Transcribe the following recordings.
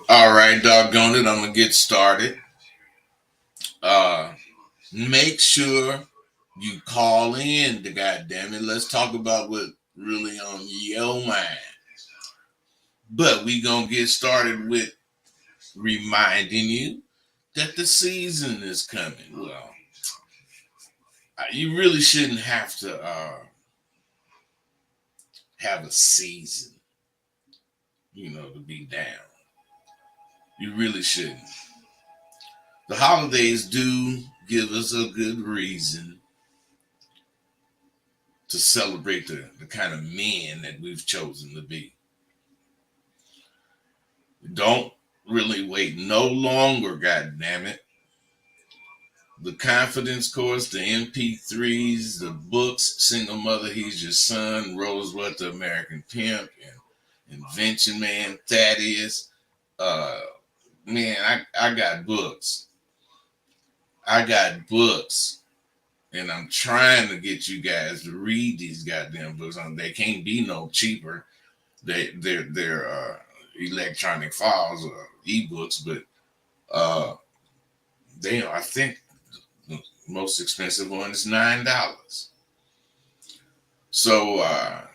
All right, doggone it. I'm gonna get started. Uh, Make sure you call in. The goddamn it. Let's talk about what really on your mind. But we gonna get started with reminding you that the season is coming. Well, you really shouldn't have to have a season, to be down. You really shouldn't. The holidays do give us a good reason to celebrate the kind of men that we've chosen to be. Don't really wait no longer, god damn it. The confidence course, the MP3s, the books, Single Mother, He's Your Son, Rosebud the American Pimp, and Invention Man, Thaddeus. Uh, man, I got books. I got books. And I'm trying to get you guys to read these goddamn books. They can't be no cheaper. They're electronic files or ebooks, but I think the most expensive one is $9. So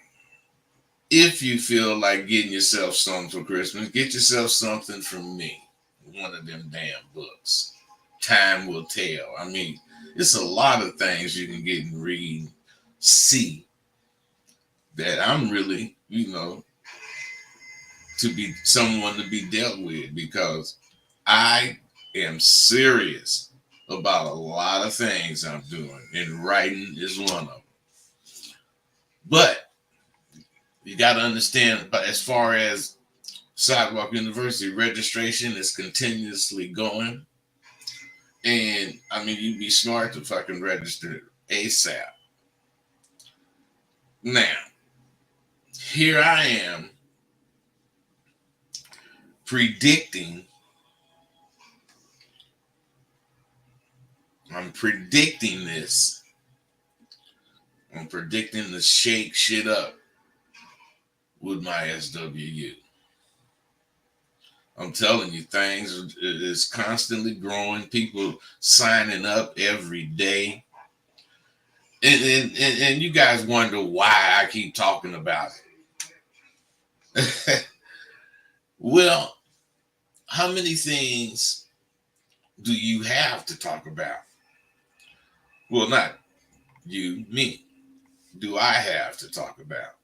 if you feel like getting yourself something for Christmas, get yourself something from me. One of them damn books. Time will tell. I mean, it's a lot of things you can get and read, see that I'm really, to be someone to be dealt with because I am serious about a lot of things I'm doing, and writing is one of them. But you got to understand, but as far as Sidewalk University registration is continuously going, and I mean, you'd be smart to fucking register ASAP. Now, here I am predicting, I'm predicting this. I'm predicting to shake shit up with my SWU. I'm telling you, things is constantly growing. People signing up every day. And you guys wonder why I keep talking about it. Well, how many things do you have to talk about? Well, not you, me. Do I have to talk about?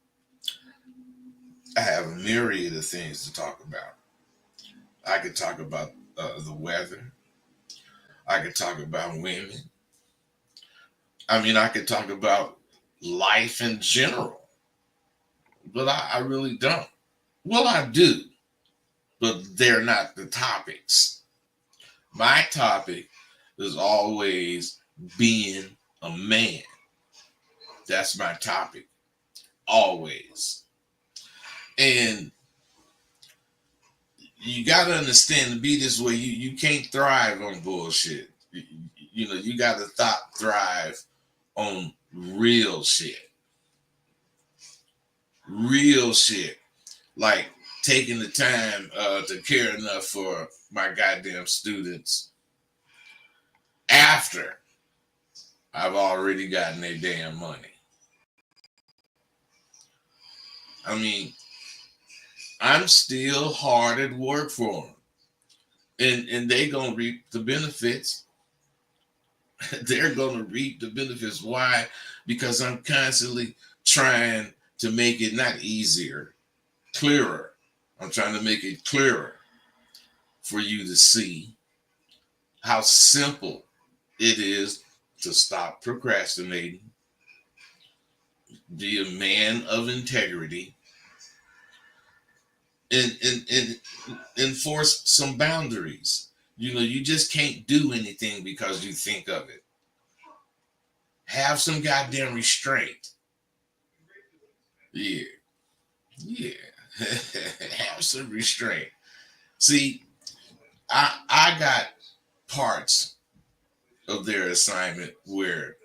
I have a myriad of things to talk about. I could talk about the weather. I could talk about women. I mean, I could talk about life in general, but I really don't. Well, I do, but they're not the topics. My topic is always being a man. That's my topic, always. And you got to understand to be this way, you can't thrive on bullshit. You got to thrive on real shit. Real shit. Like taking the time to care enough for my goddamn students after I've already gotten their damn money. I mean, I'm still hard at work for them. And they gonna reap the benefits. They're gonna reap the benefits. Why? Because I'm constantly trying to make it not easier, clearer. I'm trying to make it clearer for you to see how simple it is to stop procrastinating, be a man of integrity, and enforce some boundaries. You just can't do anything because you think of it. Have some goddamn restraint. Yeah, yeah. Have some restraint. See, I got parts of their assignment where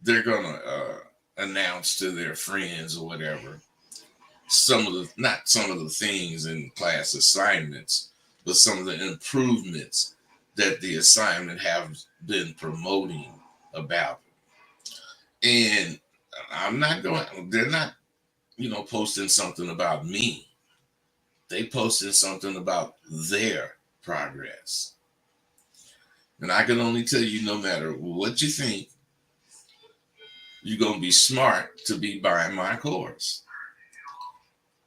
they're gonna announce to their friends or whatever not some of the things in class assignments, but some of the improvements that the assignment have been promoting about. And I'm not going, they're not, posting something about me. They posted something about their progress. And I can only tell you, no matter what you think, you're going to be smart to be buying my course.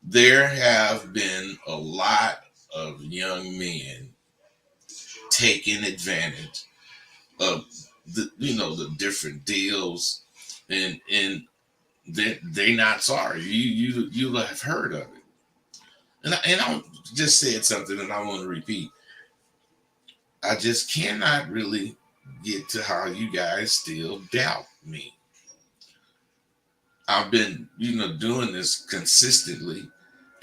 There have been a lot of young men taking advantage of the different deals, and they not sorry. You have heard of it, and I just said something, and I want to repeat. I just cannot really get to how you guys still doubt me. I've been, doing this consistently,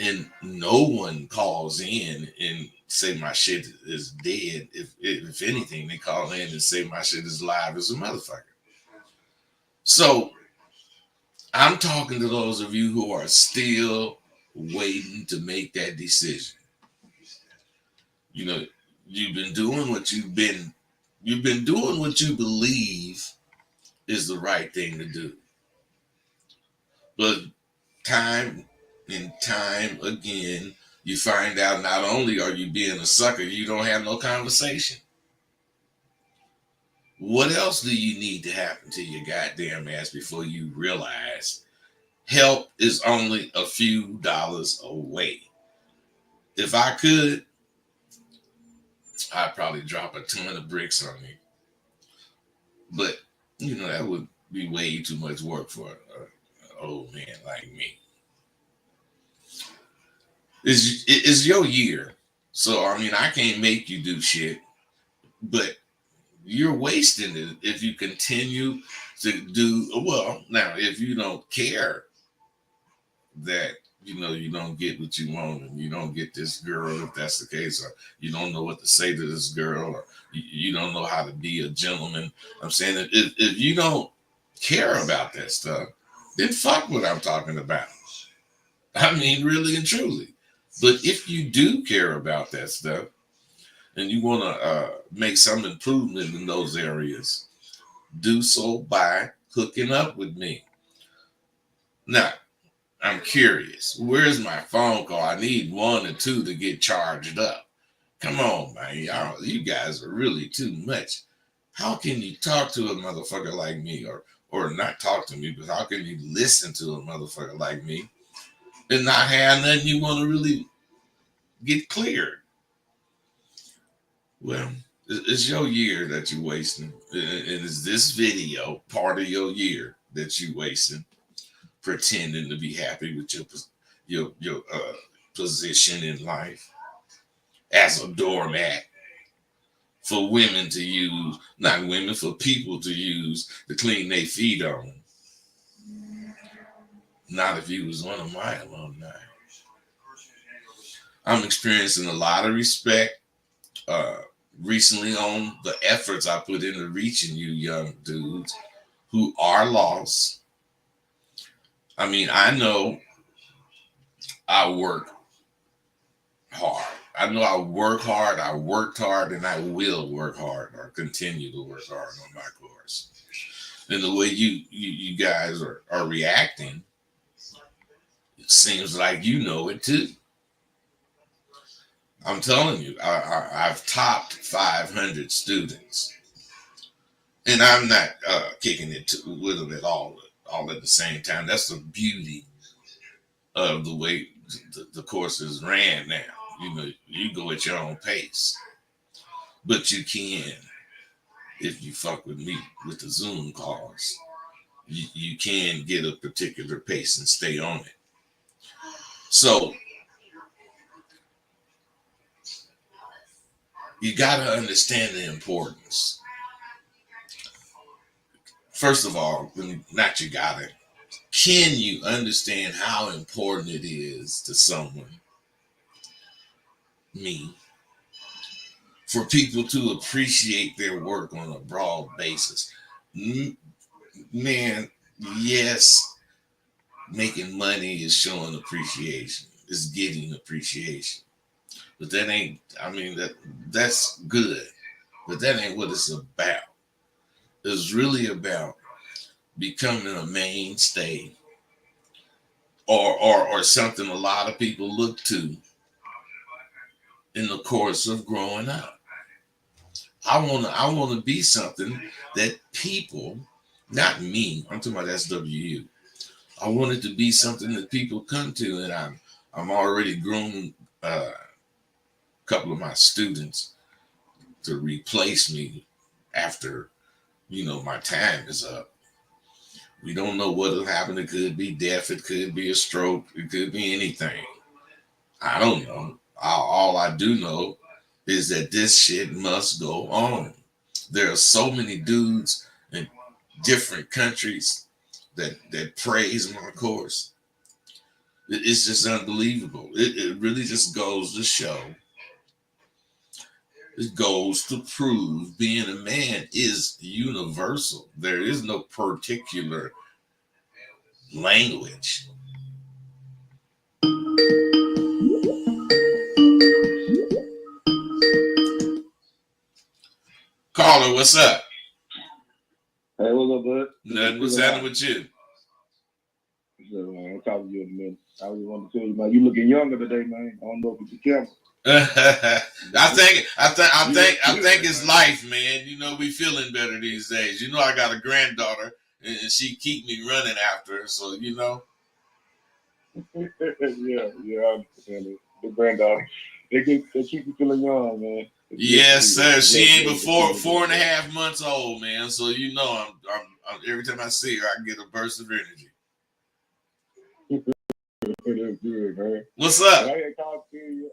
and no one calls in and say my shit is dead. If anything, they call in and say my shit is live as a motherfucker. So I'm talking to those of you who are still waiting to make that decision. You know, you've been doing what you've been doing what you believe is the right thing to do. But time and time again, you find out not only are you being a sucker, you don't have no conversation. What else do you need to happen to your goddamn ass before you realize help is only a few dollars away? If I could, I'd probably drop a ton of bricks on you. But, that would be way too much work for an old man like me. It's your year. So, I can't make you do shit. But you're wasting it if you continue to do well. Now, if you don't care that you don't get what you want, and you don't get this girl, if that's the case, or you don't know what to say to this girl, or you don't know how to be a gentleman. I'm saying that if you don't care about that stuff, then fuck what I'm talking about. I mean, really and truly. But if you do care about that stuff, and you want to make some improvement in those areas, do so by hooking up with me. Now, I'm curious. Where's my phone call? I need 1 or 2 to get charged up. Come on, man. You guys are really too much. How can you talk to a motherfucker like me, or not talk to me, but how can you listen to a motherfucker like me and not have nothing you want to really get cleared? Well, it's your year that you're wasting. And is this video part of your year that you're wasting, pretending to be happy with your position in life as a doormat for women to use, not women, for people to use to clean their feet on? Not if you was one of my alumni. I'm experiencing a lot of respect recently on the efforts I put into reaching you young dudes who are lost. I know I work hard. I know I work hard. I worked hard, and I will work hard, or continue to work hard on my course. And the way you guys are reacting, it seems like you know it too. I'm telling you, I've topped 500 students, and I'm not kicking it with them at all at the same time. That's the beauty of the way the course is ran now. You go at your own pace, but you can, if you fuck with me with the Zoom calls, you can get a particular pace and stay on it. So you got to understand the importance. First of all, not you got it. Can you understand how important it is to someone, me, for people to appreciate their work on a broad basis? Man, yes, making money is showing appreciation. It's getting appreciation. But that ain't, I mean, that's good. But that ain't what it's about. It's really about becoming a mainstay or something a lot of people look to in the course of growing up. I wanna be something that people, not me, I'm talking about SWU. I want it to be something that people come to, and I'm already grooming a couple of my students to replace me after my time is up. We don't know what'll happen. It could be death. It could be a stroke. It could be anything. I don't know. All I do know is that this shit must go on. There are so many dudes in different countries that praise my course. It's just unbelievable. It really just goes to show. It goes to prove being a man is universal. There is no particular language. Caller, what's up? Hey, what's up, bud? Nothing. What's happening with you? So, man, I'll talk to you in a minute. I just want to tell you, man, you looking younger today, man. I don't know if it's the camera. I think it's life, man. We feeling better these days. I got a granddaughter, and she keep me running after her. So yeah, I understand it. The granddaughter, they keep you feeling young, man. Yes, sir. She ain't before 4.5 months old, man. So I'm every time I see her, I get a burst of energy. It is good, man. What's up? I had called to you,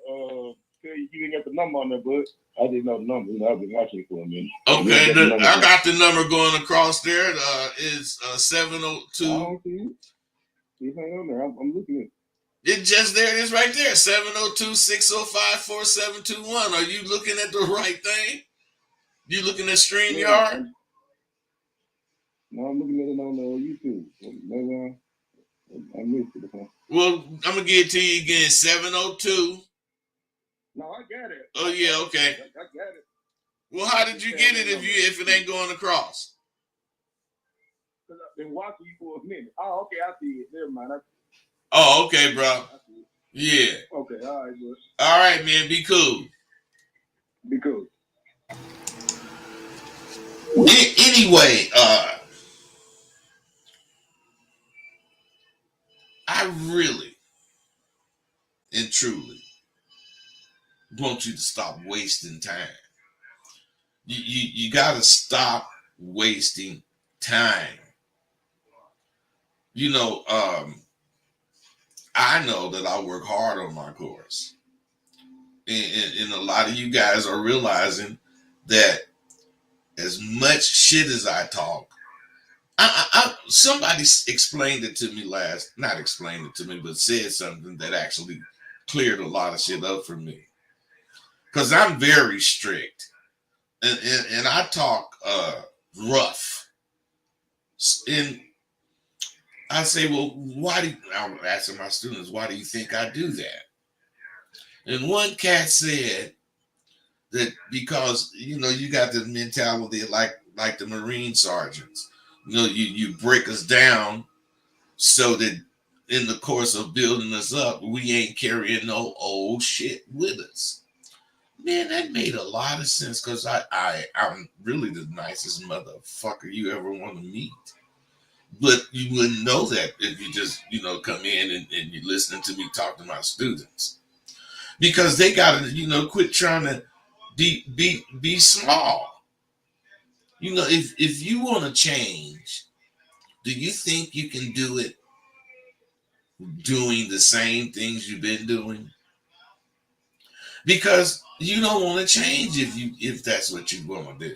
you didn't get the number on there, but I didn't know the number. I've been watching it for a minute. Okay, I got the number going across there. It's 702. I don't see it. It ain't on there. I'm looking at it. It's just there. It is right there. 702-605-4721. Are you looking at the right thing? You looking at StreamYard? No, I'm looking at it on YouTube. Maybe I missed it. Huh? Well, I'm going to give it to you again. 702. No, I got it. Oh, yeah, okay. I got it. Well, how did you get it if it ain't going across? Because I've been watching you for a minute. Oh, okay, I see it. Never mind. Oh, okay, bro. Yeah. Okay, all right, bro. All right, man. Be cool. Be cool. Anyway, I really and truly want you to stop wasting time. You got to stop wasting time. I know that I work hard on my course. And a lot of you guys are realizing that as much shit as I talk, somebody explained it to me not explained it to me, but said something that actually cleared a lot of shit up for me. Because I'm very strict. And I talk rough. And I say, well, I'm asking my students, why do you think I do that? And one cat said that because, you got the mentality like the Marine sergeants. You break us down so that in the course of building us up, we ain't carrying no old shit with us. Man, that made a lot of sense because I'm really the nicest motherfucker you ever want to meet. But you wouldn't know that if you just, come in and you're listening to me talk to my students. Because they got to, quit trying to be small. If you want to change, do you think you can do it doing the same things you've been doing? Because you don't want to change if that's what you want to do.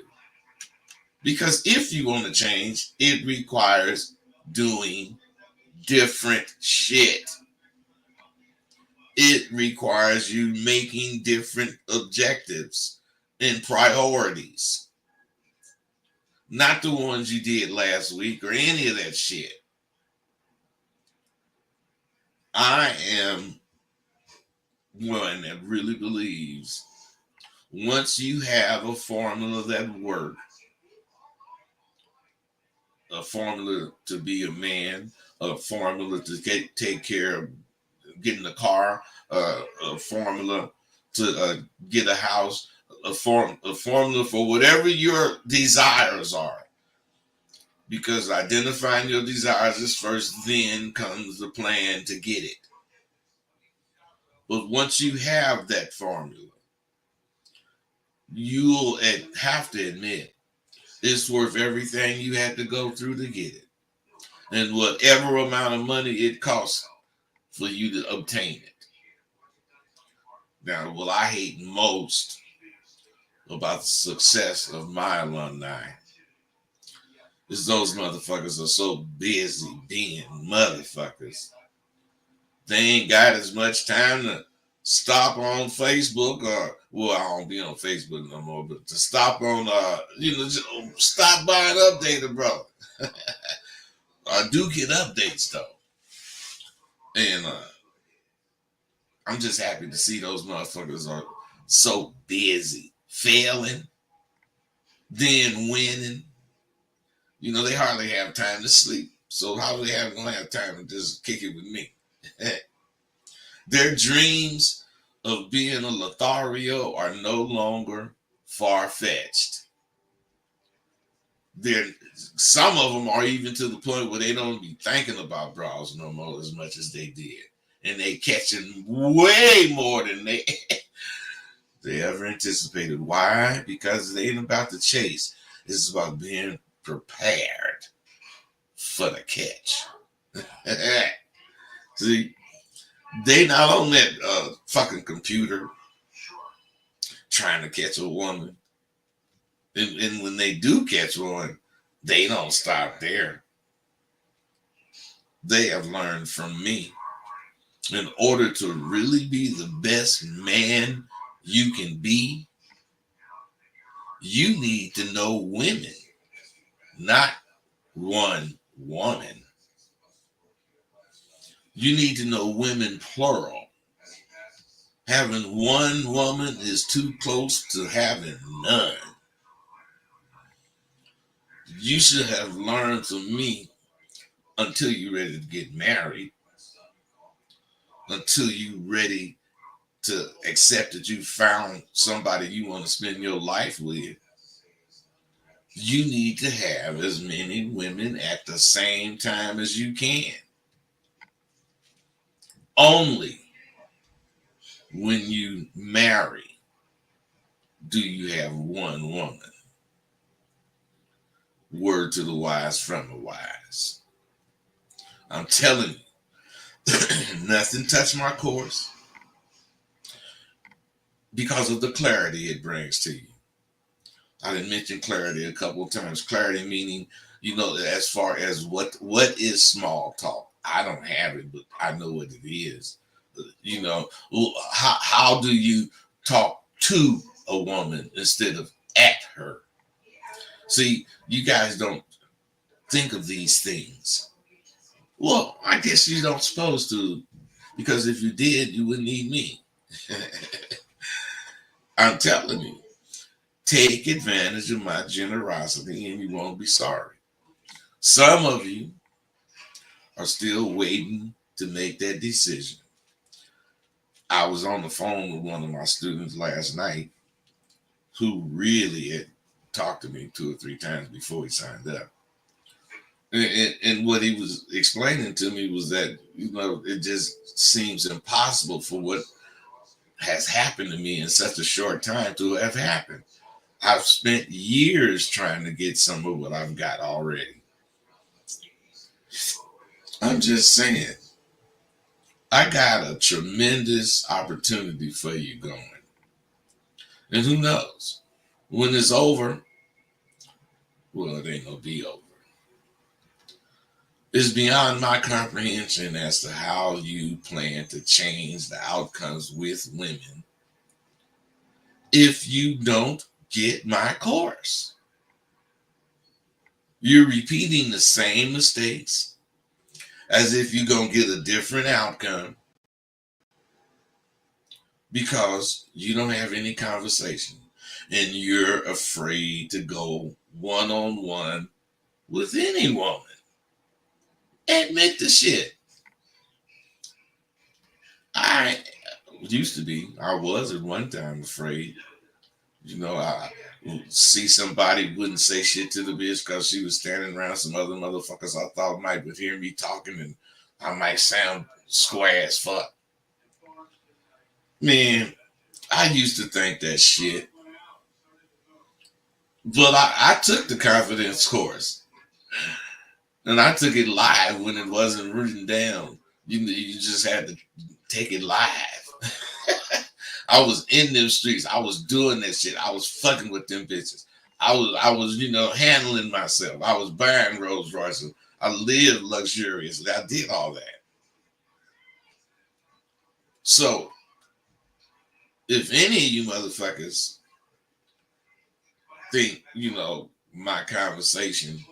Because if you want to change, it requires doing different shit. It requires you making different objectives and priorities. Not the ones you did last week or any of that shit. I am one that really believes once you have a formula that works, a formula to be a man, a formula to take care of getting a car, a formula to get a house, a formula for whatever your desires are. Because identifying your desires is first, then comes the plan to get it. But once you have that formula, you'll have to admit it's worth everything you had to go through to get it. And whatever amount of money it costs for you to obtain it. Now, what I hate most about the success of my alumni is those motherfuckers are so busy being motherfuckers. They ain't got as much time to stop on Facebook or, well, I don't be on Facebook no more, but to stop on, just stop by and update it, brother. I do get updates though. And I'm just happy to see those motherfuckers are so busy failing, then winning. They hardly have time to sleep. So how do they gonna have time to just kick it with me? Their dreams of being a Lothario are no longer far-fetched. Some of them are even to the point where they don't be thinking about bras no more as much as they did. And they catching way more than they ever anticipated. Why? Because it ain't about the chase. It's about being prepared for the catch. See, they not on that fucking computer trying to catch a woman. And when they do catch one, they don't stop there. They have learned from me. In order to really be the best man you can be, you need to know women, not one woman. You need to know women, plural. Having one woman is too close to having none. You should have learned from me until you're ready to get married, until you're ready to accept that you found somebody you want to spend your life with. You need to have as many women at the same time as you can. Only when you marry do you have one woman. Word to the wise from the wise. I'm telling you, nothing touched my course because of the clarity it brings to you. I didn't mention clarity a couple of times. Clarity meaning, as far as what is small talk. I don't have it, but I know what it is. How do you talk to a woman instead of at her? See, you guys don't think of these things. Well, I guess you don't supposed to, because if you did, you wouldn't need me. I'm telling you, take advantage of my generosity and you won't be sorry. Some of you are still waiting to make that decision. I was on the phone with one of my students last night who really had talked to me 2 or 3 times before he signed up. And what he was explaining to me was that, it just seems impossible for what has happened to me in such a short time to have happened. I've spent years trying to get some of what I've got already. I'm just saying, I got a tremendous opportunity for you going. And who knows? When it's over, well, it ain't gonna be over. It's beyond my comprehension as to how you plan to change the outcomes with women if you don't get my course. You're repeating the same mistakes, as if you're going to get a different outcome because you don't have any conversation and you're afraid to go one-on-one with any woman. Admit the shit. I was at one time afraid. I see somebody wouldn't say shit to the bitch because she was standing around some other motherfuckers I thought might would hear me talking and I might sound square as fuck. Man, I used to think that shit. But I took the confidence course. And I took it live when it wasn't written down. You just had to take it live. I was in them streets. I was doing that shit. I was fucking with them bitches. I was handling myself. I was buying Rolls Royces. I lived luxuriously. I did all that. So, if any of you motherfuckers think, my conversation,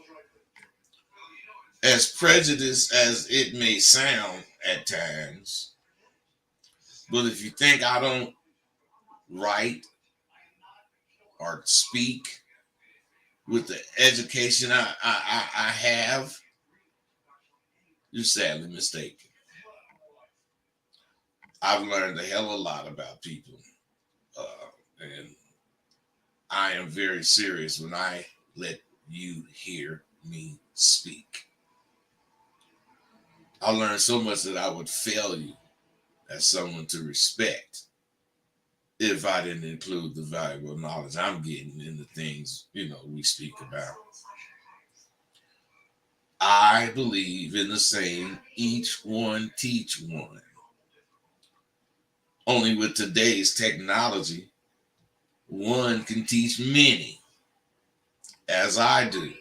as prejudiced as it may sound at times, but if you think I don't write or speak with the education I have, you're sadly mistaken. I've learned a hell of a lot about people. And I am very serious when I let you hear me speak. I learned so much that I would fail you as someone to respect if I didn't include the valuable knowledge I'm getting in the things, we speak about. I believe in the saying, each one teach one. Only with today's technology, one can teach many, as I do.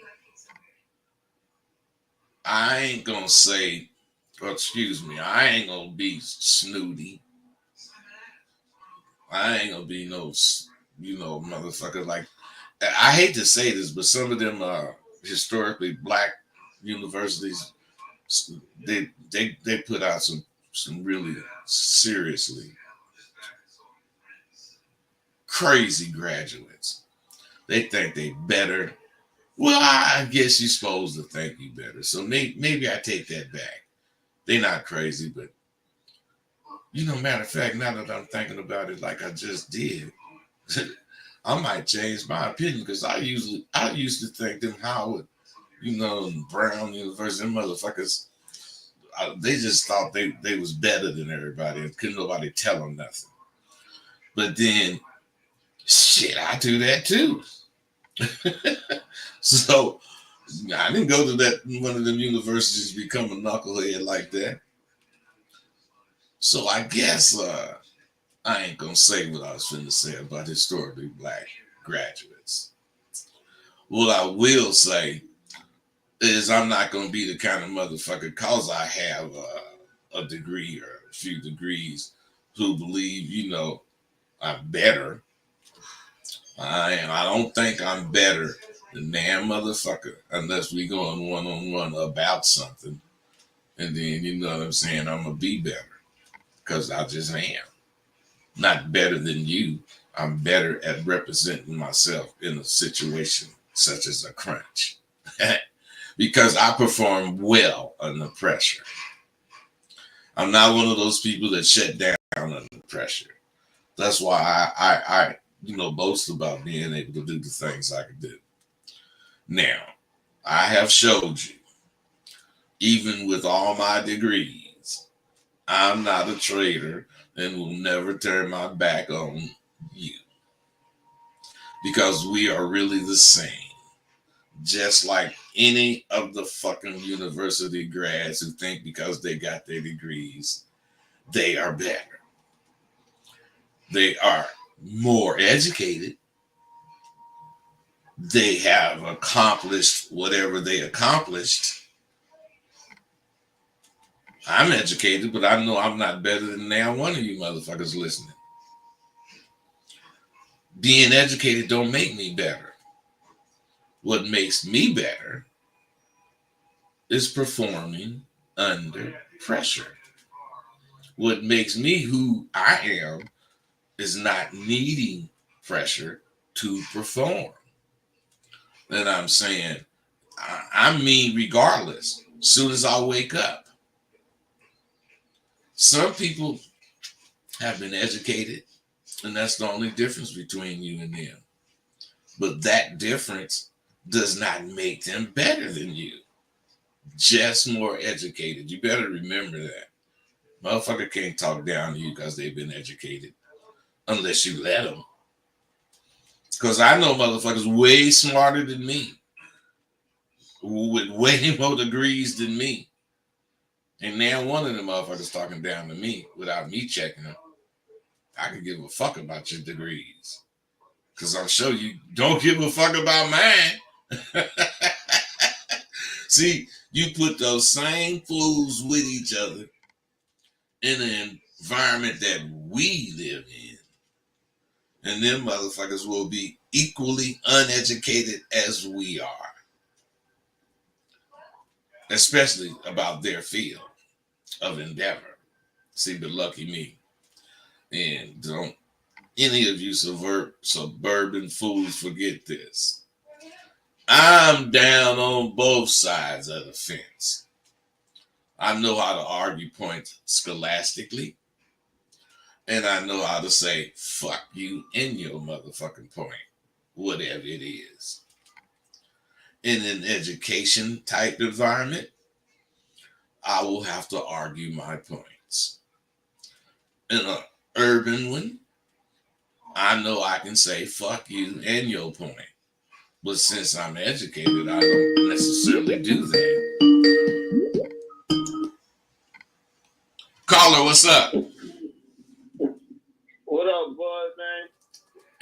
I ain't gonna say, I ain't gonna be snooty. I ain't gonna be no, motherfucker. Like, I hate to say this, but some of them historically black universities, they put out some really seriously crazy graduates. They think they better. Well, I guess you're supposed to think you better. So maybe I take that back. They're not crazy, but matter of fact, now that I'm thinking about it like I just did, I might change my opinion because I used to think them Howard, Brown University, them motherfuckers, they just thought they was better than everybody and couldn't nobody tell them nothing. But then, shit, I do that too. So I didn't go to that one of them universities to become a knucklehead like that. So I guess I ain't gonna say what I was finna say about historically black graduates. What I will say is I'm not gonna be the kind of motherfucker cause I have a degree or a few degrees who believe, I'm better. I don't think I'm better than damn motherfucker unless we going one-on-one about something. And then, you know what I'm saying, I'm going to be better because I just am. Not better than you. I'm better at representing myself in a situation such as a crunch because I perform well under pressure. I'm not one of those people that shut down under pressure. That's why I boast about being able to do the things I can do. Now, I have showed you, even with all my degrees, I'm not a traitor and will never turn my back on you because we are really the same. Just like any of the fucking university grads who think because they got their degrees, they are better. They are more educated. They have accomplished whatever they accomplished. I'm educated, but I know I'm not better than now one of you motherfuckers listening. Being educated don't make me better. What makes me better is performing under pressure. What makes me who I am is not needing pressure to perform. And I'm saying, I mean, regardless, soon as I wake up. Some people have been educated, and that's the only difference between you and them. But that difference does not make them better than you. Just more educated. You better remember that. Motherfucker can't talk down to you because they've been educated. Unless you let them. Because I know motherfuckers way smarter than me. With way more degrees than me. And now one of them motherfuckers talking down to me without me checking them. I could give a fuck about your degrees. Because I'm sure you don't give a fuck about mine. See, you put those same fools with each other in an environment that we live in. And them motherfuckers will be equally uneducated as we are. Especially about their field of endeavor. See, but lucky me. And don't any of you suburban fools forget this. I'm down on both sides of the fence. I know how to argue points scholastically. And I know how to say, fuck you in your motherfucking point. Whatever it is. In an education type environment, I will have to argue my points. In an urban one, I know I can say fuck you and your point. But since I'm educated, I don't necessarily do that. Caller, what's up? What up, bud, man?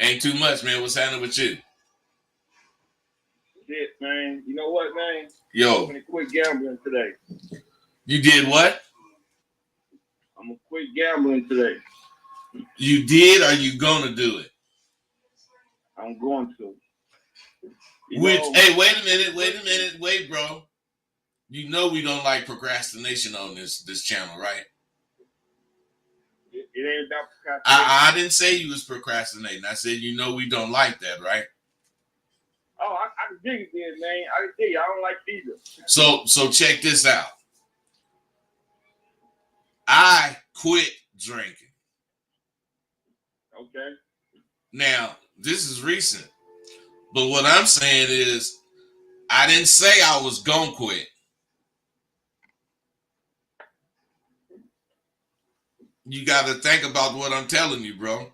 Ain't too much, man. What's happening with you? Shit, man. You know what, man? Yo. I'm gonna quit gambling today. You did what? I'm gonna quit gambling today. You did, or you gonna do it? I'm going to. Hey, wait a minute, wait, bro. You know we don't like procrastination on this channel, right? It ain't about procrastination. I didn't say you was procrastinating. I said you know we don't like that, right? Oh, I can dig it, then, man. I can dig it. I don't like it either. So check this out. I quit drinking. Okay. Now, this is recent. But what I'm saying is, I didn't say I was gonna quit. You got to think about what I'm telling you, bro.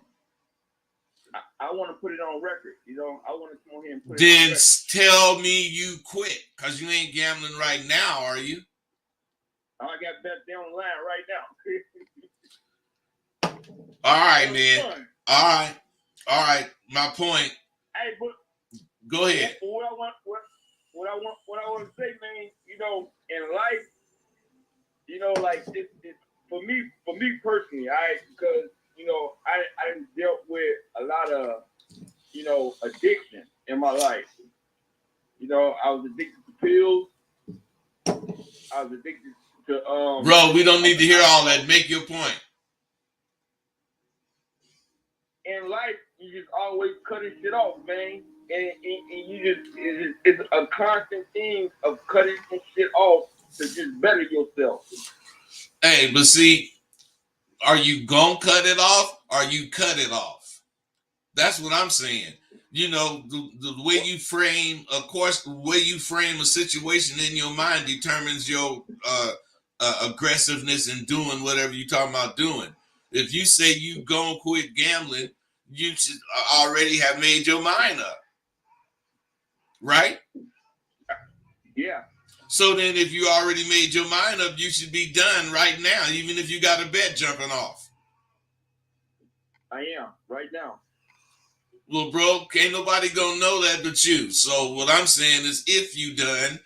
I want to put it on record. You know, I want to come on here and put it on record. Tell me you quit, because you ain't gambling right now, are you? I got bet there on the line right now. All right, man. All right. My point. Hey, but go ahead. What I want to say, man. You know, in life, you know, like it's for me personally, because you know, I dealt with a lot of, you know, addiction in my life. You know, I was addicted to pills. I was addicted to Bro, we don't need to hear all that. Make your point. In life, you just always cutting shit off, man. And you it's a constant thing of cutting some shit off to just better yourself. Hey, but see, are you gonna cut it off or you cut it off? That's what I'm saying. You know, the way you frame, of course, the way you frame a situation in your mind determines your aggressiveness in doing whatever you're talking about doing. If you say you gonna quit gambling, you should already have made your mind up. Right? Yeah. So then if you already made your mind up, you should be done right now, even if you got a bet jumping off. I am, right now. Well, bro, ain't nobody gonna know that but you. So what I'm saying is if you done,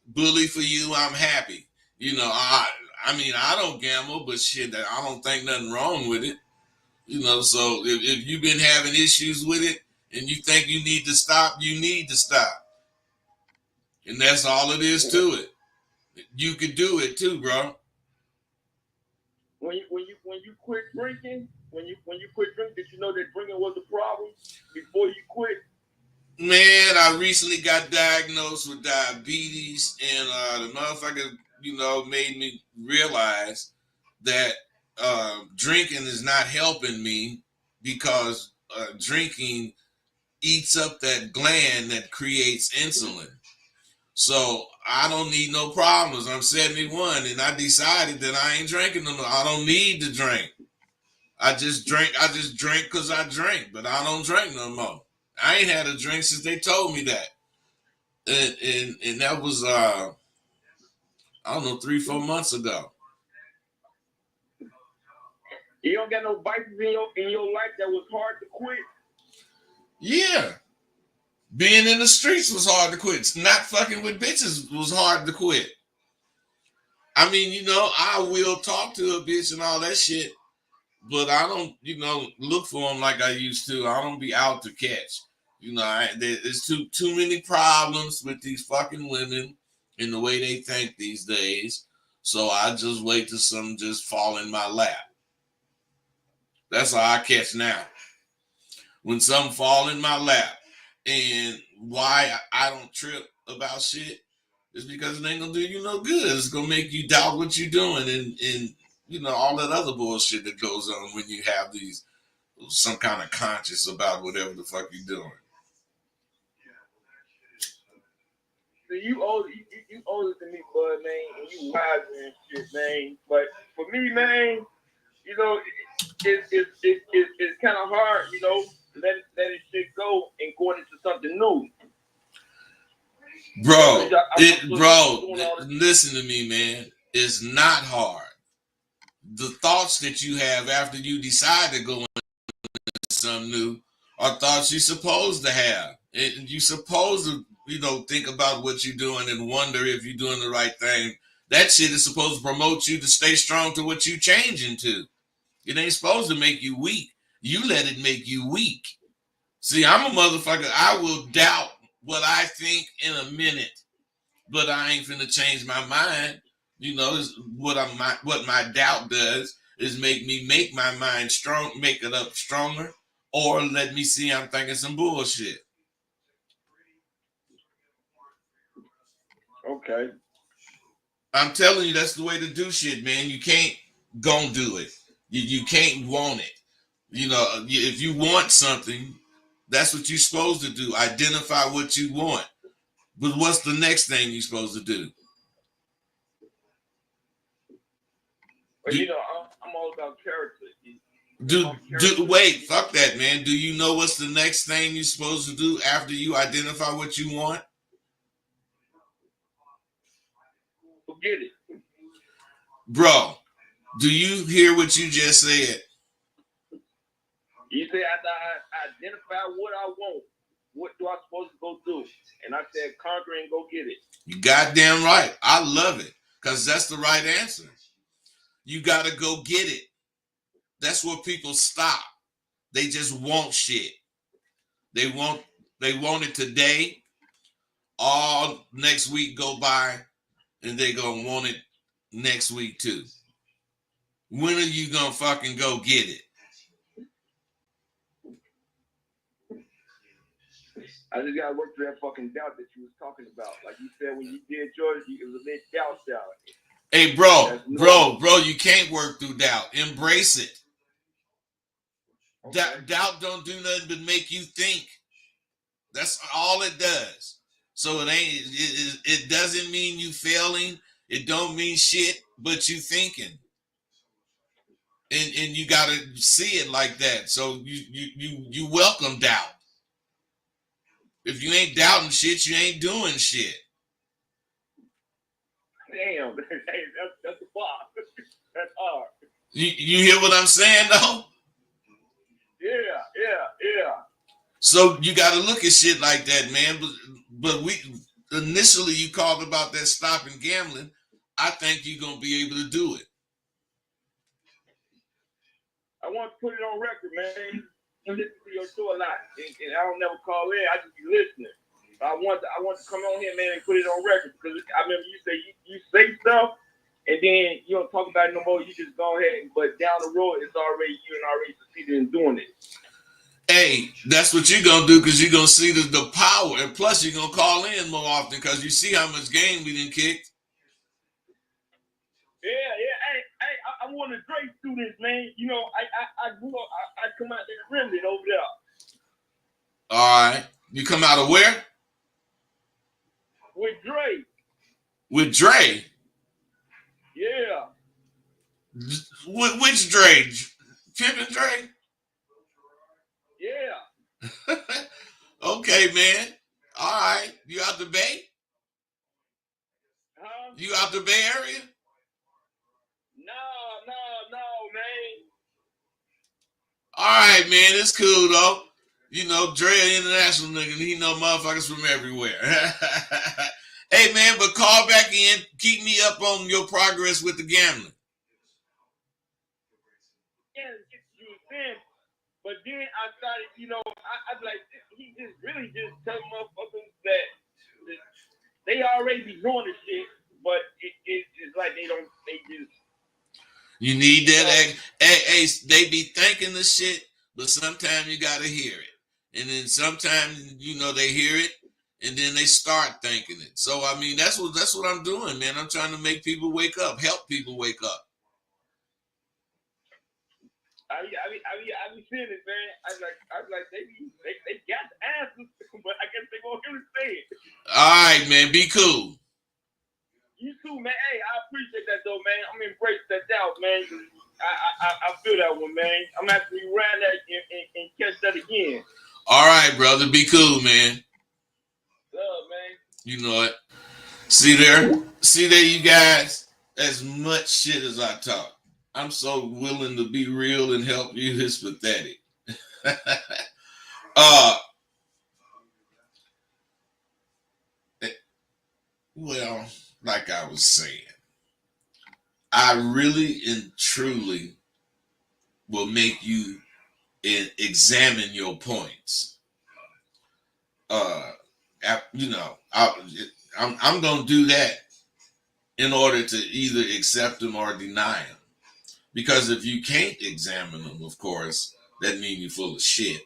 bully for you, I'm happy. You know, I mean, I don't gamble, but shit, I don't think nothing wrong with it. You know, so if you've been having issues with it and you think you need to stop, you need to stop. And that's all it is to it. You could do it too, bro. When you quit drinking, when you quit drinking, did you know that drinking was a problem before you quit? Man, I recently got diagnosed with diabetes, and the motherfucker, made me realize that drinking is not helping me because drinking eats up that gland that creates insulin. So I don't need no problems. I'm 71, and I decided that I ain't drinking no more. I don't need to drink. I just drink. I just drink because I drink, but I don't drink no more. I ain't had a drink since they told me that, and that was I don't know, 3-4 months ago. You don't got no vices in your life that was hard to quit. Yeah, being in the streets was hard to quit. Not fucking with bitches was hard to quit. I mean, I will talk to a bitch and all that shit, but I don't, look for them like I used to. I don't be out to catch. There's too many problems with these fucking women and the way they think these days. So I just wait till some just fall in my lap. That's how I catch now. When some fall in my lap, and why I don't trip about shit is because it ain't gonna do you no good. It's gonna make you doubt what you're doing, and all that other bullshit that goes on when you have these some kind of conscious about whatever the fuck you're doing. So you older than me, bud, man, and you wiser and shit, man. But for me, man, it's kind of hard, letting shit go and going into something new. Bro, listen to me, man. It's not hard. The thoughts that you have after you decide to go into something new are thoughts you're supposed to have. And you're supposed to, think about what you're doing and wonder if you're doing the right thing. That shit is supposed to promote you to stay strong to what you changing to. It ain't supposed to make you weak. You let it make you weak. See, I'm a motherfucker. I will doubt what I think in a minute, but I ain't finna change my mind. What my doubt does is make my mind strong, make it up stronger, or let me see I'm thinking some bullshit. Okay. I'm telling you, that's the way to do shit, man. You can't go do it. You can't want it. If you want something, that's what you're supposed to do. Identify what you want. But what's the next thing you're supposed to do? But I'm all about character. Wait, fuck that, man. Do you know what's the next thing you're supposed to do after you identify what you want? Forget it. Bro, do you hear what you just said? You say after I identify what I want, what do I supposed to go do? And I said conquer and go get it. You goddamn right. I love it. Because that's the right answer. You gotta go get it. That's where people stop. They just want shit. They want it today. All next week go by, and they gonna want it next week too. When are you gonna fucking go get it? I just gotta work through that fucking doubt that you was talking about. Like you said, when you did yours, it was a bit doubt. Hey, bro, you can't work through doubt. Embrace it. Okay. Doubt don't do nothing but make you think. That's all it does. So it doesn't mean you failing. It don't mean shit, but you thinking. And you gotta see it like that. So you welcome doubt. If you ain't doubting shit, you ain't doing shit. Damn, that's the bar. That's hard. You hear what I'm saying though? Yeah. So you got to look at shit like that, man. But we initially you called about that stopping gambling. I think you're gonna be able to do it. I want to put it on record, man. I listen to your show a lot, and I don't never call in. I just be listening. I want to come on here, man, and put it on record because I remember you say you say stuff and then you don't talk about it no more. You just go ahead, but down the road, it's already you and already succeeded in doing it. Hey, that's what you're gonna do because you're gonna see the power, and plus you're gonna call in more often because you see how much game we done kicked. Yeah. Hey, I want to Drake do this, man. You know, I grew up. I come out there Remnant over there. All right, you come out of where? With Drake. With Dre. Yeah. Which Dre? Pimpin' Dre? Yeah. Okay, man. All right. You out the Bay? Huh? You out the Bay Area? No, man. All right, man. It's cool, though. You know, Dre an international nigga. He know motherfuckers from everywhere. Hey, man, but call back in. Keep me up on your progress with the gambling. Yeah, you were saying, but then I started, you know, I like, he just really just telling motherfuckers that they already be doing the shit, but it's like they just. You need that. Hey, they be thinking the shit, but sometimes you gotta hear it, and then sometimes you know they hear it, and then they start thinking it. So I mean, that's what I'm doing, man. I'm trying to make people wake up, help people wake up. I be seeing it, man. I was like, they got the answers, but I guess they won't hear it say it. All right, man. Be cool. You too, man. Hey, I appreciate that though, man. I'm embrace that doubt, man. I feel that one, man. I'm gonna have to rewind that and catch that again. All right, brother. Be cool, man. Man. You know it. See there, you guys. As much shit as I talk, I'm so willing to be real and help you. It's pathetic. Well, like I was saying, I really and truly will make you examine your points. You know, I'm gonna do that in order to either accept them or deny them. Because if you can't examine them, of course, that means you're full of shit.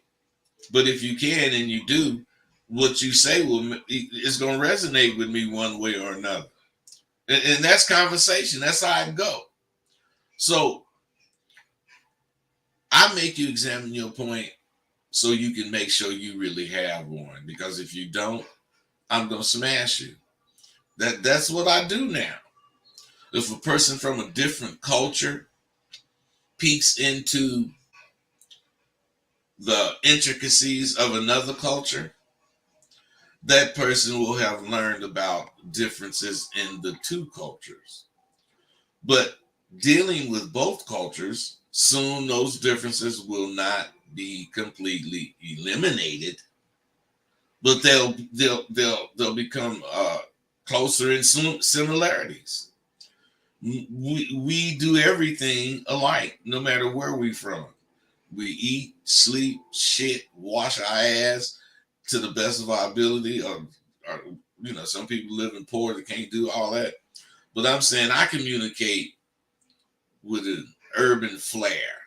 But if you can and you do, what you say is going to resonate with me one way or another. And that's conversation. That's how I go. So I make you examine your point so you can make sure you really have one. Because if you don't, I'm going to smash you. That's what I do now. If a person from a different culture peeks into the intricacies of another culture, that person will have learned about differences in the two cultures. But dealing with both cultures, soon those differences will not be completely eliminated, but they'll become closer in similarities. We do everything alike, no matter where we're from. We eat, sleep, shit, wash our ass to the best of our ability. Or you know, some people live in poor that can't do all that. But I'm saying I communicate with an urban flair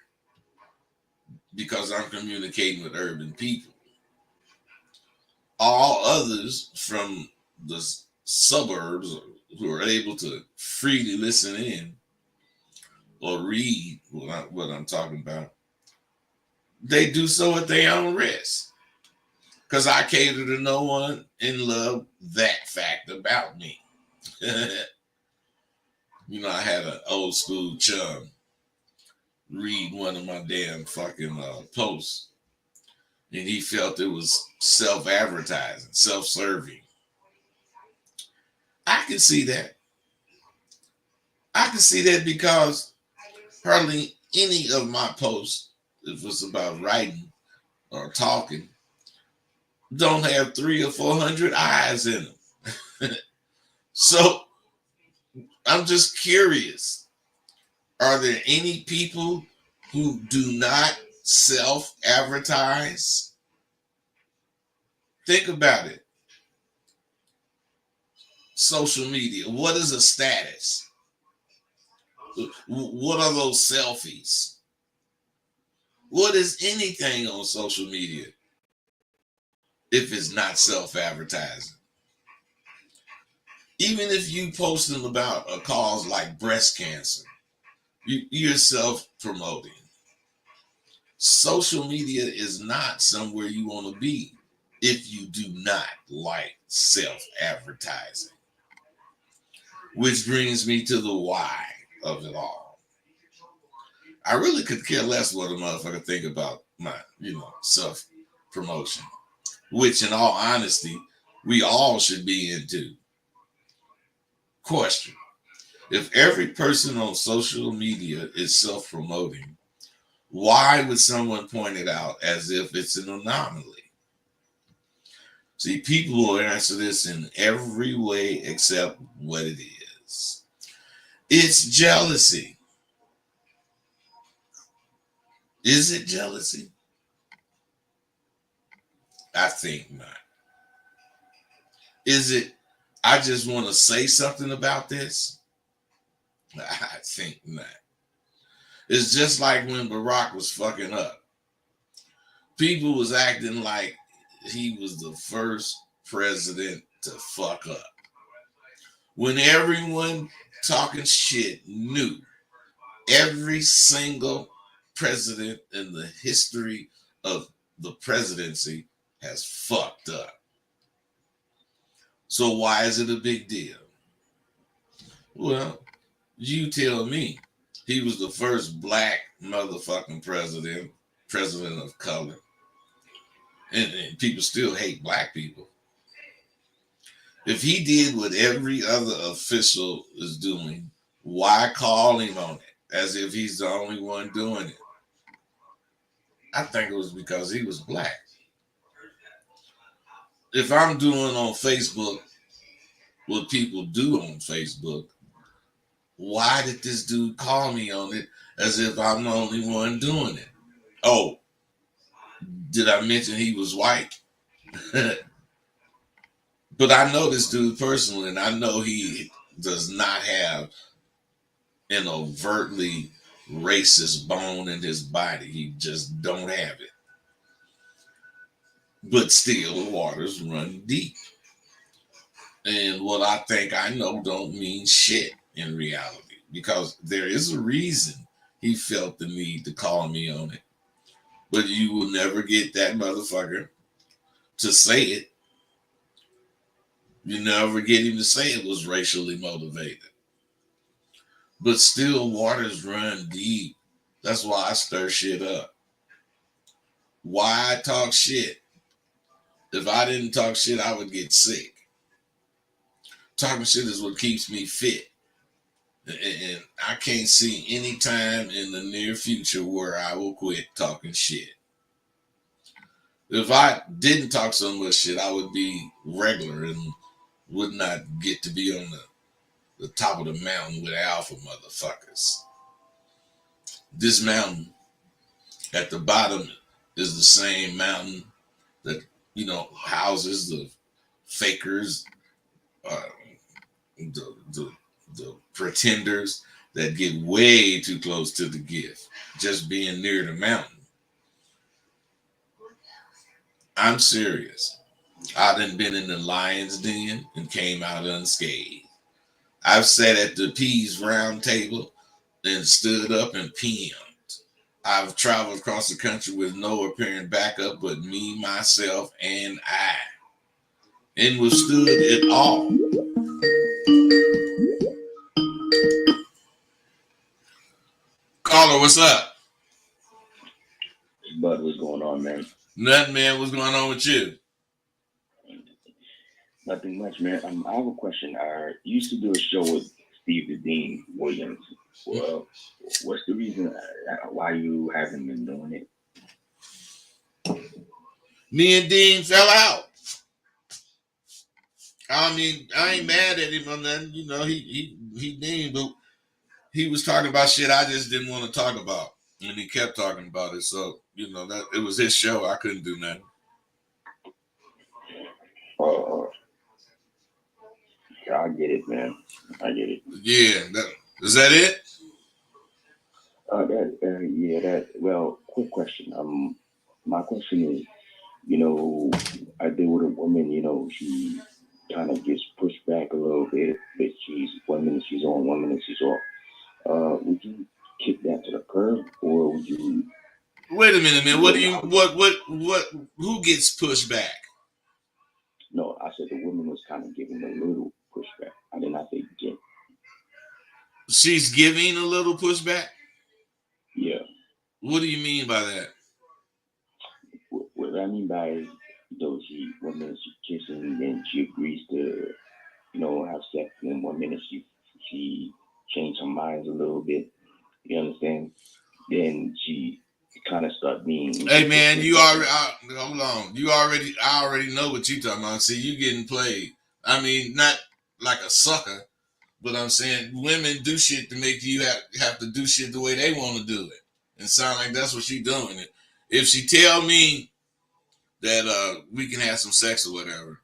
because I'm communicating with urban people. All others from the suburbs who are able to freely listen in or read what I'm talking about, they do so at their own risk. Because I cater to no one and love that fact about me. You know, I had an old school chum read one of my damn fucking posts, and he felt it was self-advertising, self-serving. I can see that. I can see that because hardly any of my posts, if it's about writing or talking, don't have 300 or 400 eyes in them. So I'm just curious. Are there any people who do not self-advertise? Think about it. social media? What is a status? What are those selfies? What is anything on social media if it's not self-advertising? Even if you posting about a cause like breast cancer, you're self-promoting. Social media is not somewhere you want to be if you do not like self-advertising. Which brings me to the why of it all. I really could care less what a motherfucker think about my, self-promotion. Which, in all honesty, we all should be into. Question: if every person on social media is self-promoting, why would someone point it out as if it's an anomaly? See, people will answer this in every way except what it is. It's jealousy. Is it jealousy? I think not. Is it, I just want to say something about this? I think not. It's just like when Barack was fucking up. People was acting like he was the first president to fuck up. When everyone talking shit knew every single president in the history of the presidency has fucked up. So why is it a big deal? Well, you tell me. He was the first black motherfucking president of color. And people still hate black people. If he did what every other official is doing, why call him on it as if he's the only one doing it? I think it was because he was black. If I'm doing on Facebook what people do on Facebook, why did this dude call me on it as if I'm the only one doing it? Oh, did I mention he was white? But I know this dude personally, and I know he does not have an overtly racist bone in his body. He just don't have it. But still, the waters run deep. And what I think I know don't mean shit in reality, because there is a reason he felt the need to call me on it. But you will never get that motherfucker to say it. You never get him to say it was racially motivated. But still, waters run deep. That's why I stir shit up. Why I talk shit? If I didn't talk shit, I would get sick. Talking shit is what keeps me fit. And I can't see any time in the near future where I will quit talking shit. If I didn't talk so much shit, I would be regular and would not get to be on the top of the mountain with alpha motherfuckers. This mountain at the bottom is the same mountain that, houses the fakers, the pretenders that get way too close to the gift, just being near the mountain. I'm serious. I done been in the lion's den and came out unscathed. I've sat at the peas round table and stood up and pinned. I've traveled across the country with no apparent backup but me, myself, and I, and withstood it all. Caller, what's up? Bud, what's going on, man? Nothing, man. What's going on with you? Nothing much, man. I have a question. I used to do a show with Steve the Dean Williams. Well, what's the reason why you haven't been doing it? Me and Dean fell out. I mean, I ain't mad at him on nothing. He Dean, but he was talking about shit I just didn't want to talk about, and he kept talking about it. So that it was his show. I couldn't do nothing. I get it, man. I get it. Yeah, is that it? Well, quick question. My question is, you know, I deal with a woman, she kind of gets pushed back a little bit, but she's 1 minute she's on, 1 minute she's off. Would you kick that to the curb, or would you? Wait a minute, man. What do you Allow it? what who gets pushed back? No, I said the woman was kind of giving a little pushback. I did not say get. She's giving a little pushback? Yeah. What do you mean by that? What I mean by is, she 1 minute she kissing, then she agrees to, have sex, and then 1 minute she changed her minds a little bit. You understand? Then she kind of start being Hey man, inconsistent. you already hold on. I already know what you talking about. See, you getting played. I mean, not like a sucker, but I'm saying women do shit to make you have to do shit the way they want to do it. And sound like that's what she doing. If she tell me that we can have some sex or whatever,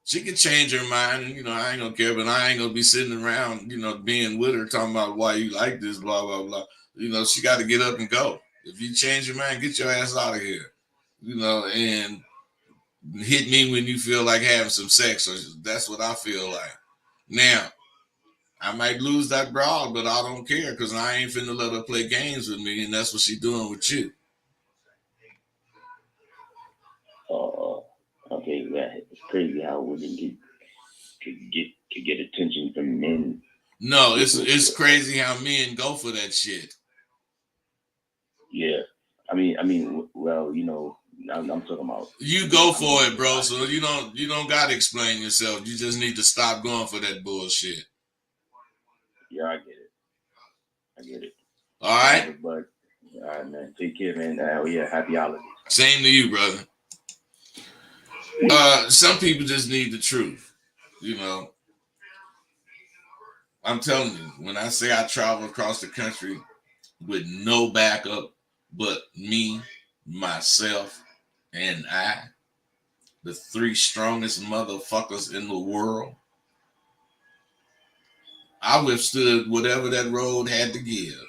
she can change her mind, and I ain't gonna care, but I ain't gonna be sitting around, being with her talking about why you like this, blah blah blah. She got to get up and go. If you change your mind, get your ass out of here. And hit me when you feel like having some sex. Or that's what I feel like. Now, I might lose that brawl, but I don't care because I ain't finna let her play games with me, and that's what she doing with you. Okay, yeah, it's crazy how women could get attention from men. No, it's crazy how men go for that shit. Yeah, well, I'm talking about. You go for it, bro. So you don't gotta explain yourself. You just need to stop going for that bullshit. Yeah, I get it. I get it. All right. But all right, man. Take care, man. Yeah, happy holidays. Same to you, brother. Some people just need the truth. I'm telling you, when I say I travel across the country with no backup but me, myself, and I, the three strongest motherfuckers in the world, I withstood whatever that road had to give.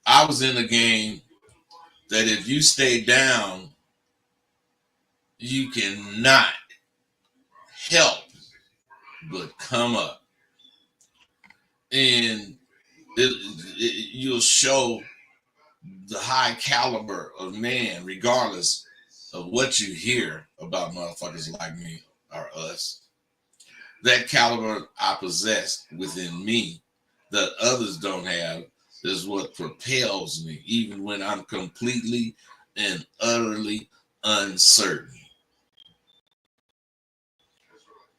I was in a game that if you stay down, you cannot help but come up. And you'll show the high caliber of man, regardless of what you hear about motherfuckers like me or us. That caliber I possess within me that others don't have is what propels me, even when I'm completely and utterly uncertain.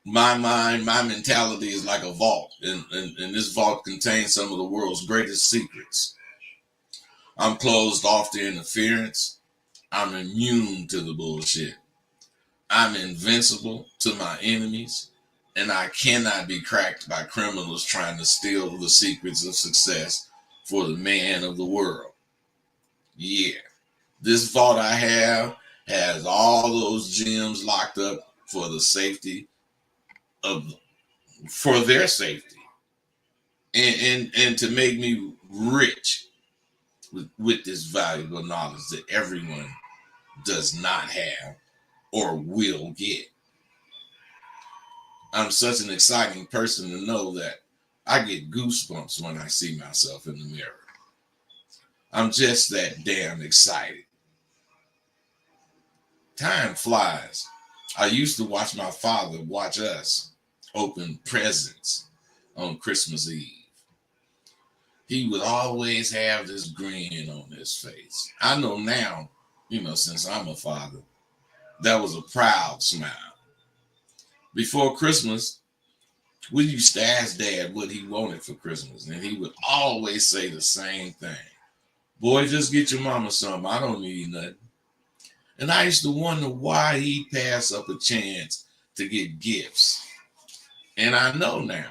My mind, my mentality is like a vault, and this vault contains some of the world's greatest secrets. I'm closed off to interference. I'm immune to the bullshit. I'm invincible to my enemies, and I cannot be cracked by criminals trying to steal the secrets of success for the man of the world. Yeah, this vault I have has all those gems locked up for the safety of for their safety, and to make me rich with this valuable knowledge that everyone does not have or will get. I'm such an exciting person to know that I get goosebumps when I see myself in the mirror. I'm just that damn excited. Time flies. I used to watch my father watch us open presents on Christmas Eve. He would always have this grin on his face. I know now, since I'm a father, that was a proud smile. Before Christmas, we used to ask Dad what he wanted for Christmas, and he would always say the same thing. Boy, just get your mama something. I don't need nothing. And I used to wonder why he'd pass up a chance to get gifts. And I know now,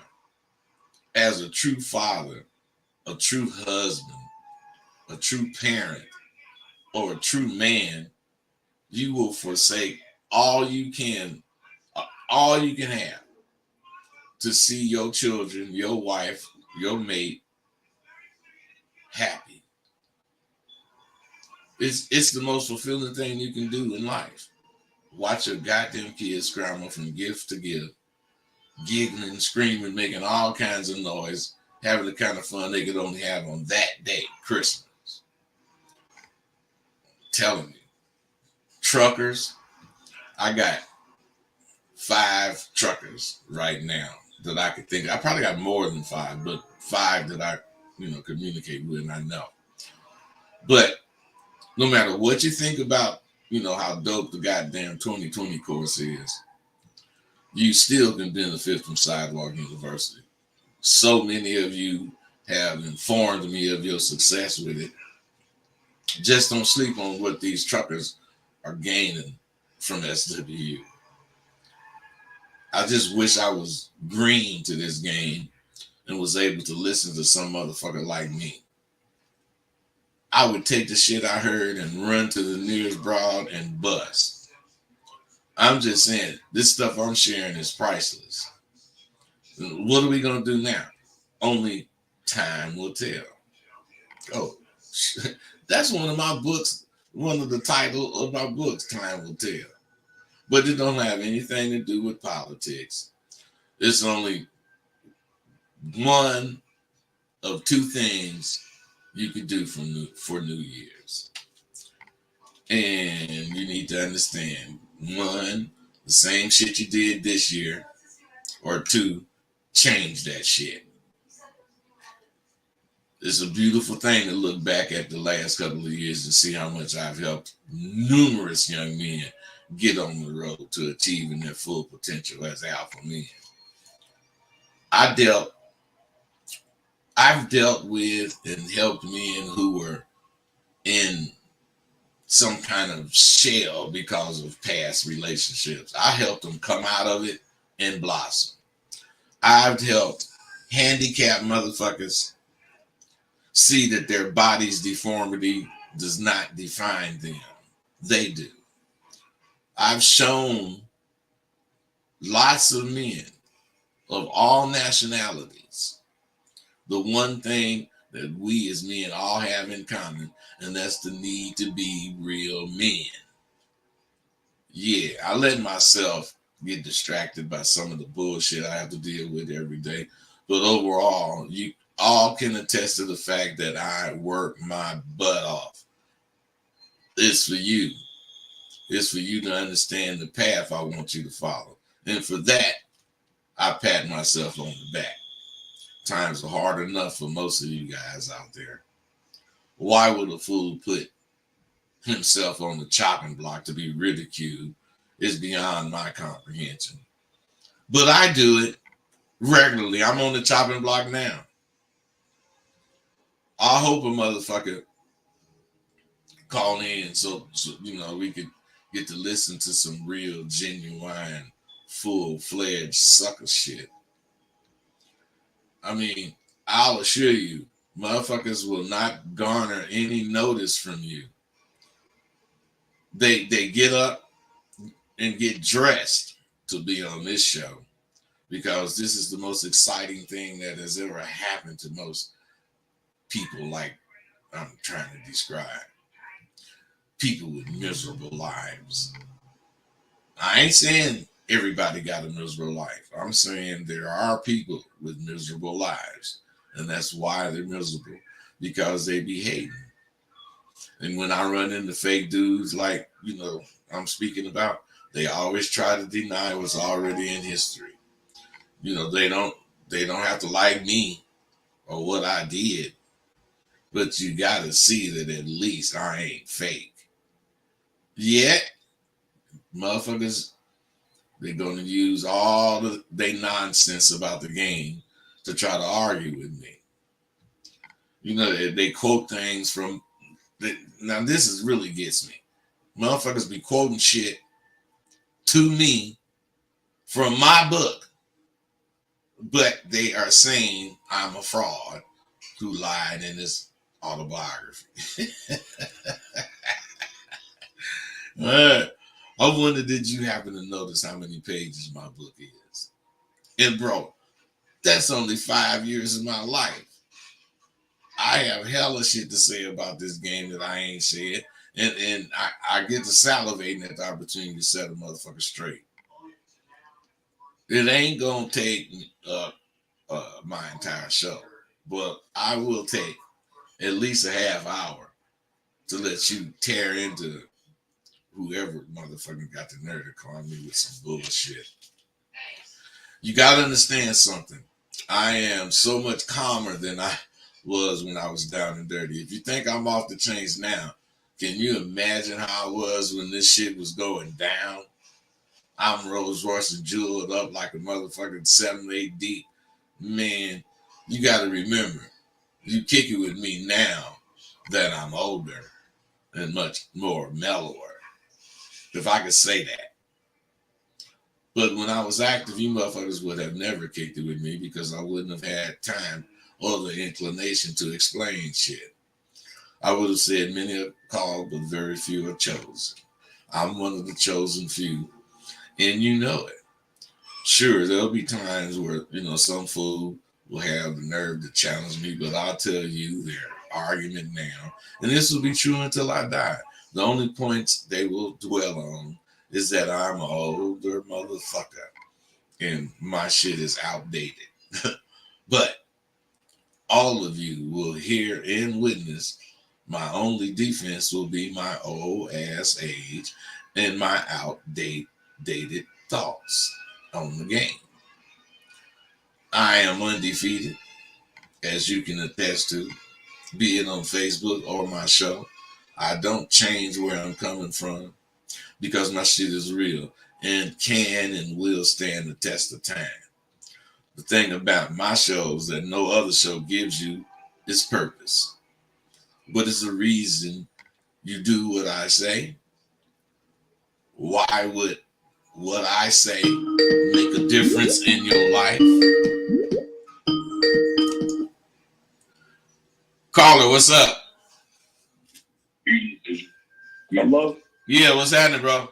as a true father, a true husband, a true parent, or a true man, you will forsake all you can have to see your children, your wife, your mate happy. It's the most fulfilling thing you can do in life. Watch your goddamn kids scramble from gift to gift, giggling, screaming, making all kinds of noise, having the kind of fun they could only have on that day, Christmas. Telling you, truckers, I got 5 truckers right now that I could think. I probably got more than 5, but 5 that I, communicate with and I know. But no matter what you think about, how dope the goddamn 2020 course is, you still can benefit from Sidewalk University. So many of you have informed me of your success with it. Just don't sleep on what these truckers are gaining from SWU. I just wish I was green to this game and was able to listen to some motherfucker like me. I would take the shit I heard and run to the nearest broad and bust. I'm just saying, this stuff I'm sharing is priceless. What are we going to do now? Only time will tell. Oh, that's one of my books, one of the titles of my books, Time Will Tell. But it don't have anything to do with politics. It's only one of 2 things you could do for New Year's. And you need to understand, 1, the same shit you did this year, or 2, change that shit. It's a beautiful thing to look back at the last couple of years and see how much I've helped numerous young men get on the road to achieving their full potential as alpha men. I've dealt with and helped men who were in some kind of shell because of past relationships. I helped them come out of it and blossom. I've helped handicapped motherfuckers see that their body's deformity does not define them. They do. I've shown lots of men of all nationalities the one thing that we as men all have in common, and that's the need to be real men. Yeah, I let myself get distracted by some of the bullshit I have to deal with every day. But overall, you all can attest to the fact that I work my butt off. It's for you. It's for you to understand the path I want you to follow. And for that, I pat myself on the back. Times are hard enough for most of you guys out there. Why would a fool put himself on the chopping block to be ridiculed is beyond my comprehension. But I do it regularly. I'm on the chopping block now. I hope a motherfucker call in so we could get to listen to some real, genuine, full-fledged sucker shit. I mean, I'll assure you, motherfuckers will not garner any notice from you. They get up and get dressed to be on this show because this is the most exciting thing that has ever happened to most people, like I'm trying to describe. People with miserable lives. I ain't saying everybody got a miserable life. I'm saying there are people with miserable lives, and that's why they're miserable, because they be hating. And when I run into fake dudes like, I'm speaking about, they always try to deny what's already in history. They don't have to like me or what I did, but you got to see that at least I ain't fake. Yet, motherfuckers, they're going to use all they nonsense about the game to try to argue with me. They quote things from, now this is really gets me. Motherfuckers be quoting shit to me from my book, but they are saying I'm a fraud who lied in his autobiography. I wonder, did you happen to notice how many pages my book is? And bro, That's only 5 years of my life. I have hella shit to say about this game that I ain't said. And I get to salivating at the opportunity to set a motherfucker straight. It ain't gonna take my entire show, but I will take at least a half hour to let you tear into whoever motherfucking got the nerve to call me with some bullshit. You gotta understand something. I am so much calmer than I was when I was down and dirty. If you think I'm off the chains now, can you imagine how I was when this shit was going down? I'm Rolls Royce and jeweled up like a motherfucking 7-8 deep. Man, you gotta remember, you kick it with me now that I'm older and much more mellower, if I could say that. But when I was active, you motherfuckers would have never kicked it with me because I wouldn't have had time or the inclination to explain shit. I would have said many are called, but very few are chosen. I'm one of the chosen few, and you know it. Sure, there'll be times where, some fool will have the nerve to challenge me, but I'll tell you their argument now, and this will be true until I die. The only points they will dwell on is that I'm an older motherfucker and my shit is outdated. But all of you will hear and witness my only defense will be my old ass age and my outdated thoughts on the game. I am undefeated, as you can attest to, be it on Facebook or my show. I don't change where I'm coming from because my shit is real and can and will stand the test of time. The thing about my shows that no other show gives you is purpose. What is the reason you do what I say? Why would what I say make a difference in your life? Caller, what's up? Hello? Yeah, what's happening, bro?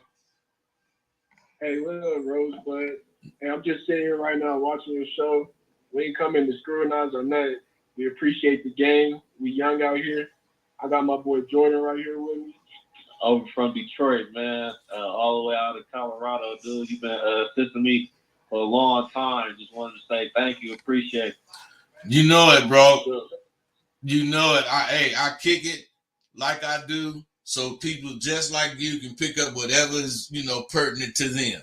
Hey, what's up, Rosebud? Hey, I'm just sitting here right now watching your show. We ain't coming to scrutinize or nothing. We appreciate the game. We young out here. I got my boy Jordan right here with me. Over from Detroit, man, all the way out of Colorado, dude. You've been assisting me for a long time. Just wanted to say thank you, appreciate it. You know it, bro. You know it. I kick it like I do, so people just like you can pick up whatever is pertinent to them.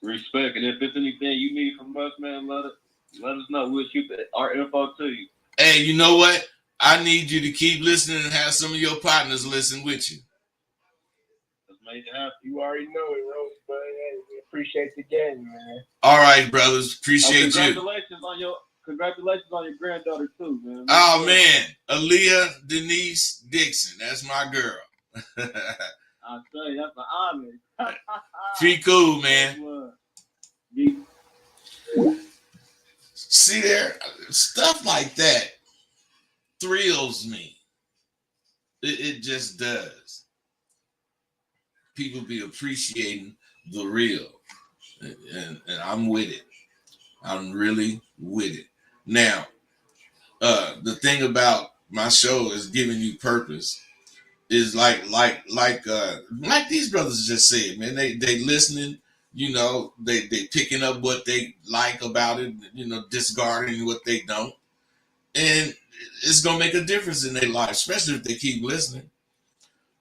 Respect, and if there's anything you need from us, man, let us know. We'll shoot our info to you. Hey, you know what? I need you to keep listening and have some of your partners listen with you. Let's make it happen. You already know it, Rosebud. Hey, we appreciate the game, man. All right, brothers. Appreciate you. Congratulations on your granddaughter too, man. Oh man, Aaliyah Denise Dixon. That's my girl. I'll tell you, that's an honor. Pretty cool, man. See there, stuff like that thrills me. It just does. People be appreciating the real, and I'm with it. I'm really with it. Now, the thing about my show is giving you purpose. Is like these brothers just said, man. They listening. They picking up what they like about it. Discarding what they don't, and it's gonna make a difference in their life, especially if they keep listening.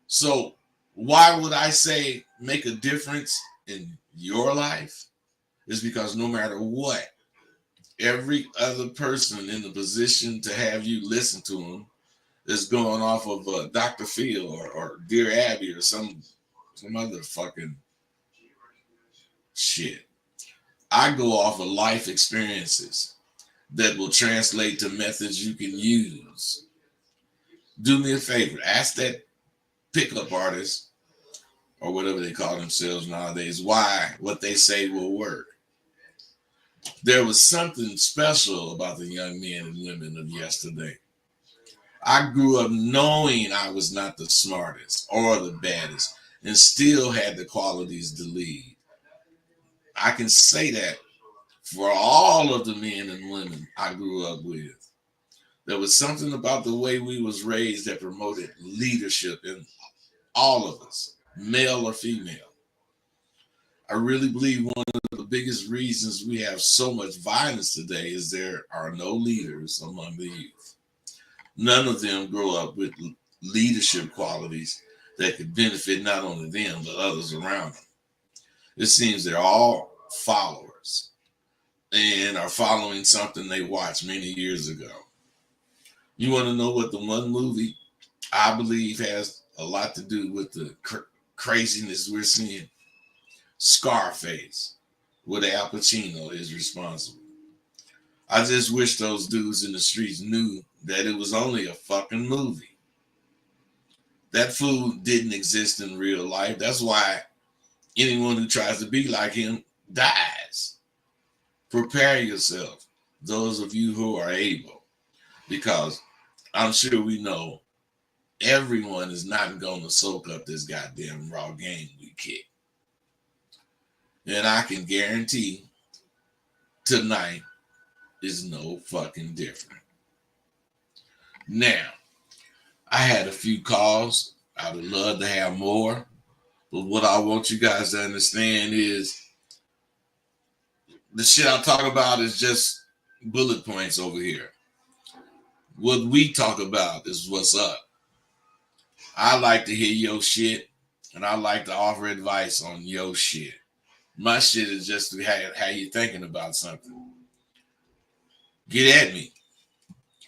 So, why would I say make a difference in your life? Is because no matter what, every other person in the position to have you listen to them is going off of Dr. Phil or Dear Abby or some other fucking shit. I go off of life experiences that will translate to methods you can use. Do me a favor, ask that pickup artist or whatever they call themselves nowadays why what they say will work. There was something special about the young men and women of yesterday. I grew up knowing I was not the smartest or the baddest and still had the qualities to lead. I can say that for all of the men and women I grew up with. There was something about the way we was raised that promoted leadership in all of us, male or female. I really believe one of the biggest reasons we have so much violence today is there are no leaders among the youth. None of them grow up with leadership qualities that could benefit not only them, but others around them. It seems they're all followers and are following something they watched many years ago. You want to know what the one movie I believe has a lot to do with the craziness we're seeing? Scarface, with Al Pacino is responsible. I just wish those dudes in the streets knew that it was only a fucking movie. That fool didn't exist in real life. That's why anyone who tries to be like him dies. Prepare yourself, those of you who are able, because I'm sure we know everyone is not going to soak up this goddamn raw game we kick. And I can guarantee tonight is no fucking different. Now, I had a few calls. I would love to have more. But what I want you guys to understand is the shit I talk about is just bullet points over here. What we talk about is what's up. I like to hear your shit, and I like to offer advice on your shit. My shit is just how you thinking about something. Get at me.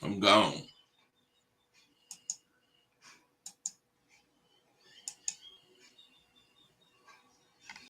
I'm gone.